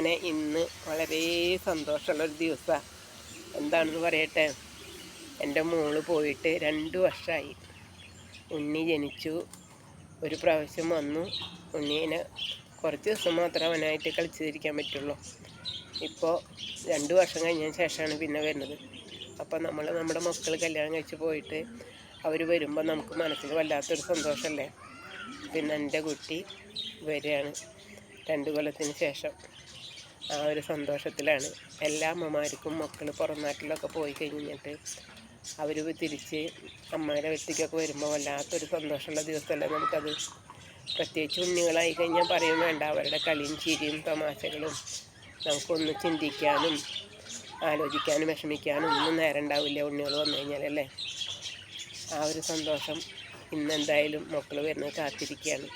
അങ്ങനെ ഇന്ന് വളരെ സന്തോഷമുള്ളൊരു ദിവസമാണ്. എന്താണെന്ന് പറയട്ടെ, എൻ്റെ മോള് പോയിട്ട് 2 വർഷമായി. ഉണ്ണി ജനിച്ചു, ഒരു പ്രാവശ്യം വന്നു. ഉണ്ണീനെ കുറച്ച് ദിവസം മാത്രമേ അവനായിട്ട് കളിച്ചിരിക്കാൻ പറ്റുള്ളൂ. ഇപ്പോൾ 2 വർഷം കഴിഞ്ഞതിന് ശേഷമാണ് പിന്നെ വരുന്നത്. അപ്പോൾ നമ്മുടെ മക്കൾ കല്യാണം കഴിച്ച് പോയിട്ട് അവർ വരുമ്പോൾ നമുക്ക് മനസ്സിൽ വല്ലാത്തൊരു സന്തോഷമല്ലേ. പിന്നെ എൻ്റെ കുട്ടി വരികയാണ് 2 കൊല്ലത്തിന് ശേഷം. ആ ഒരു സന്തോഷത്തിലാണ്. എല്ലാ അമ്മമാർക്കും മക്കൾ പുറം നാട്ടിലൊക്കെ പോയി കഴിഞ്ഞിട്ട് അവർ തിരിച്ച് അമ്മയുടെ വീട്ടിലേക്കൊക്കെ വരുമ്പോൾ വല്ലാത്തൊരു സന്തോഷമുള്ള ദിവസമല്ലേ നമുക്കത്. പ്രത്യേകിച്ച് ഉണ്ണികളായി കഴിഞ്ഞാൽ പറയും വേണ്ട, അവരുടെ കളിയും ചിരിയും തമാശകളും നമുക്കൊന്ന് ചിന്തിക്കാനും ആലോചിക്കാനും വിഷമിക്കാനും ഒന്നും നേരം ഉണ്ടാവില്ല ഉണ്ണികൾ വന്നു കഴിഞ്ഞാലല്ലേ. ആ ഒരു സന്തോഷം ഇന്നെന്തായാലും മക്കൾ വരുന്നത് കാത്തിരിക്കുകയാണ്.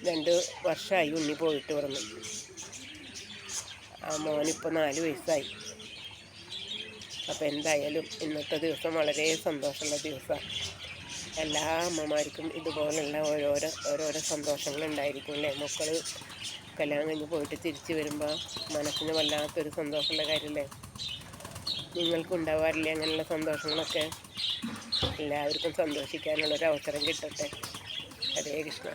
2 വർഷമായി ഉണ്ണി പോയിട്ട് പറഞ്ഞു. ആ മോനിപ്പോൾ 4 വയസ്സായി. അപ്പോൾ എന്തായാലും ഇന്നത്തെ ദിവസം വളരെ സന്തോഷമുള്ള ദിവസമാണ്. എല്ലാ അമ്മമാർക്കും ഇതുപോലുള്ള ഓരോരോ സന്തോഷങ്ങളുണ്ടായിരിക്കും അല്ലേ. മക്കൾ കല്യാണം കഴിഞ്ഞ് പോയിട്ട് തിരിച്ച് വരുമ്പോൾ മനസ്സിന് വല്ലാത്തൊരു സന്തോഷമുള്ള കാര്യമല്ലേ. നിങ്ങൾക്കുണ്ടാവാറില്ലേ അങ്ങനെയുള്ള സന്തോഷങ്ങളൊക്കെ? എല്ലാവർക്കും സന്തോഷിക്കാനുള്ളൊരു അവസരം കിട്ടട്ടെ. ഹരേ കൃഷ്ണ.